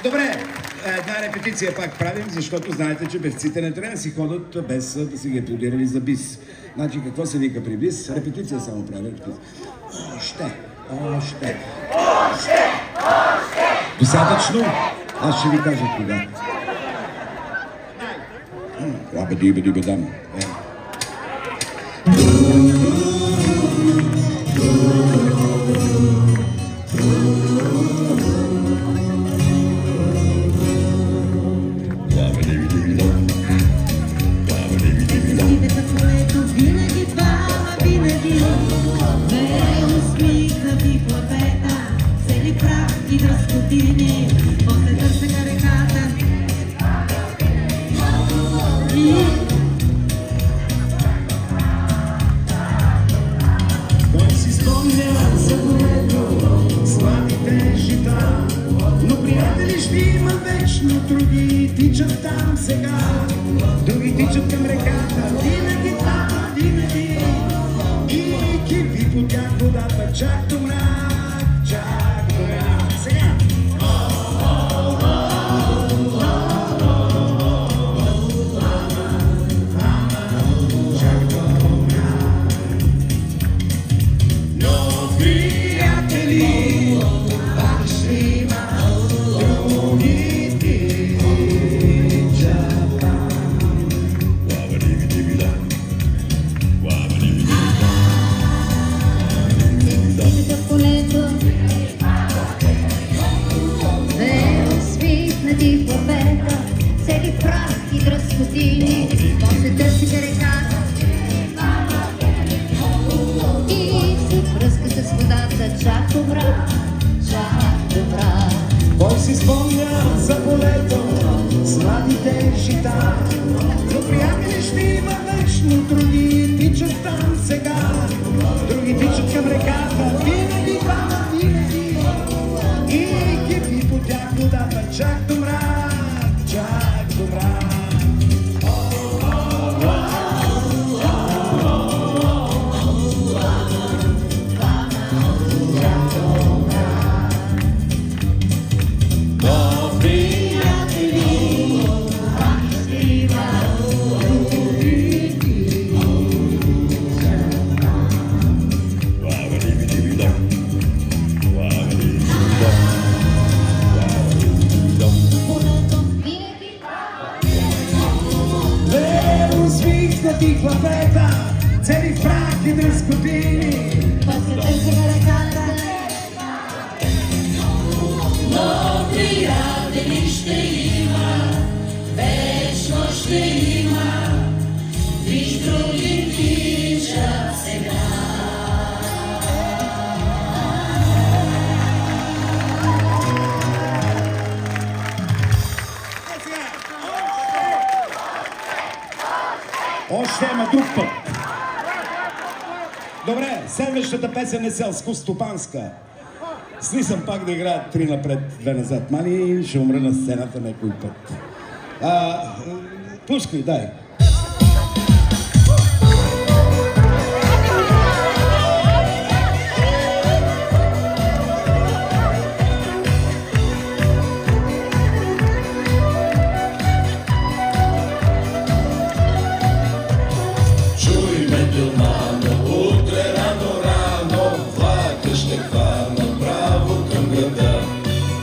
Добре, една репетиция пак правим, защото знаете, че певците не трябва да си ходят без да си ги аплодирали за бис. Значи какво се вика при бис? Репетиция само прави. Още. Достатъчно? Аз ще ви кажа кога. Лаба-диба-диба-дам. мечта. Но приятели ще има вечно, други тичат там сега, други тичат към реката, винаги двама, винаги. И кипи по тях водата, чак до мрак, чак до мрак. Усмихнати хлапета, цели в прах и дръскотини. Но приятели ще има, вечно ще има, виж други тичат сега. Още има друг път. Добре, следващата песен е селско-стопанска. Слизам пак да играя 3 напред, 2 назад. Мани, ще умра на сцената някой път. Пускай, дай.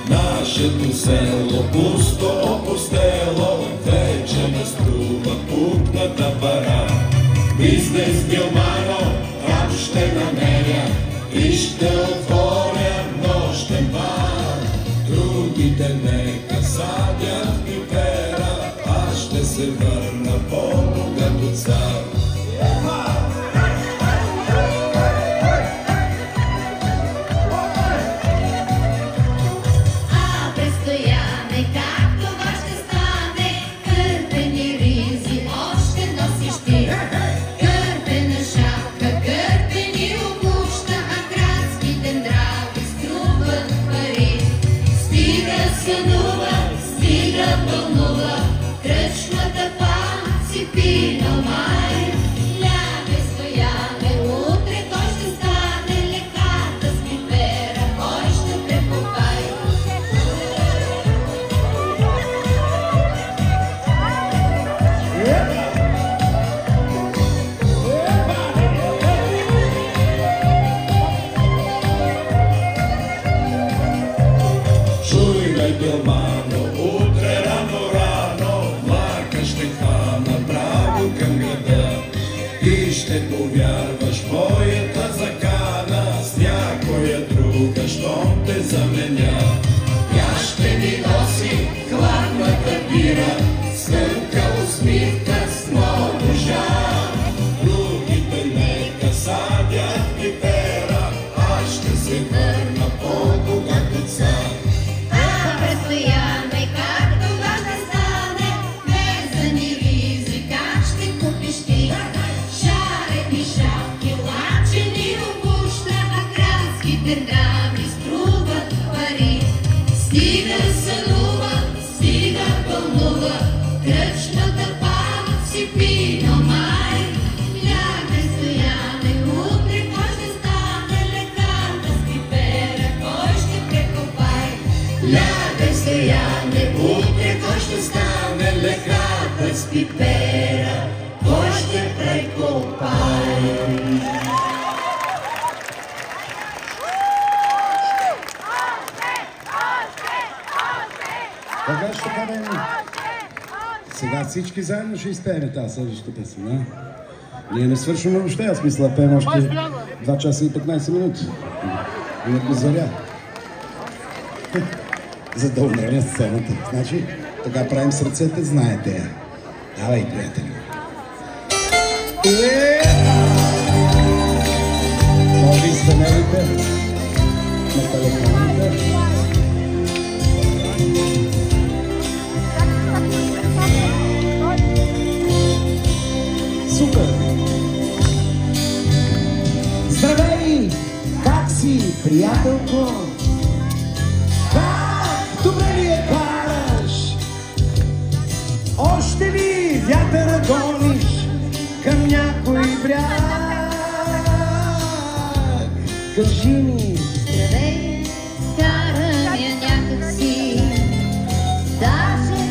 Нашето село пусто опустело, вече не струва пукната пара. Бизнес Билмано, там ще намеря и ще отворя нощен бар. Другите нека садят пипера, аз ще се върна по-богато цар. Повярваш моята закана с някоя друга, щом те заменя. Тя ще ни носи хладната бира, свърка усмивка с много жар. Другите нека садят пипера, аз ще се върна по-богато цар. Предстояме как това да стане, без да ни ризи как ще купиш ти. Шарени шапки, лачени обуща, а кралските драми струват пари. Стига сънува, стига пълнува, кръчмата пак си пино май. Лягай стояне, утре кой ще стане, лекарта с пипера, кой ще прекопай. Лягай стояне, утре кой ще стане, лекарта с пипера, кой ще прекопай. Така ще кажем. Сега всички заедно ще изпеем тази следващата песен, да? Ние не свършваме въобще, аз мисля да пеем още 2 часа и 15 минути. Инако заря. За да умре на сцената. Значи, така правим с ръцете, знаете я. Давай, приятели. Може и станелите на телефоните. Приятелко, как добре ли я караш? Още ли вятъра гониш към някой бряг? Кажи ми. Здравей, карам я някак си, даже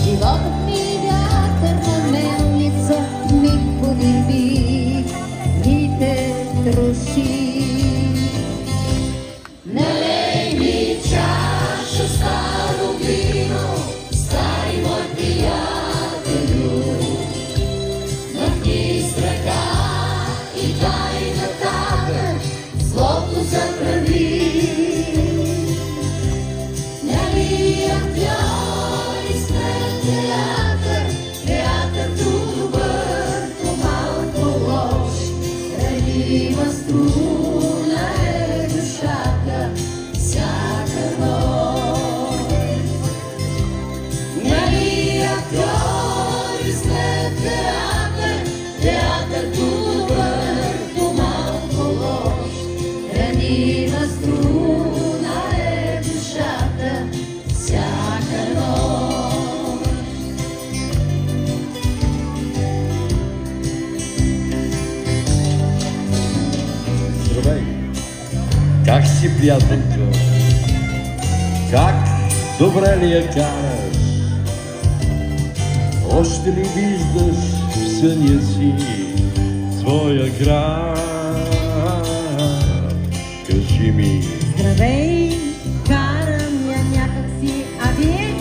животът ми вятър на мелница ми подирби, ми те троши. Налей ми в чаша старо вино, стари мой приятелю, махни с ръка и дай нататък злото забрави. Нали актьори сме театър, театър добър, по-малко лош, ранима струна е душата всяка нощ. Нали актьори сме театър, театър добър, по-малко лош, ранима струна е душата всяка нощ. Здравей! Как си, приятелка? Как добре ли я караш? Още ли виждаш в съня си твоя град? Кажи ми. Здравей, карам я някак си, а вие?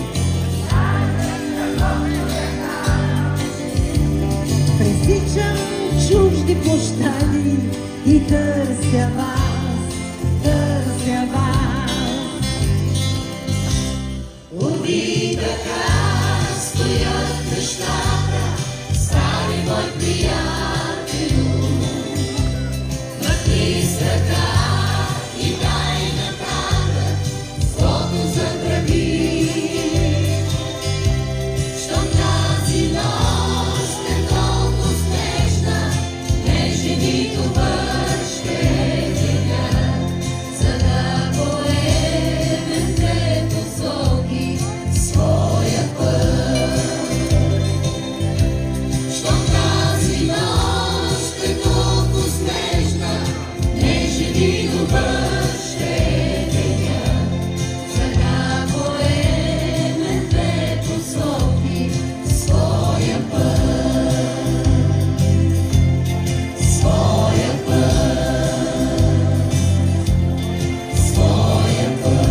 Пресичам чужди площади и търся вас, търся вас. Уви, така стоят нещата, стари мой приятелю. Махни с ръка и дай нататък злото забрави. Щом тази нощ е толкова снежна, нежен и добър ще е денят, за да поемем две посоки своя път. Щом тази нощ е толкова снежна, нежен и добър ще е денят, за да поемем две посоки своя път, своя път, своя път.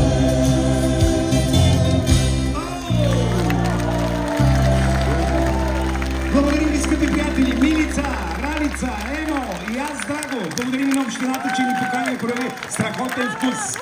Благодарим ви, скъпи приятели, Милица, Ралица, Емо и аз, Драго. Благодарим и на общината, че ни покани да прояви страхотен вкус.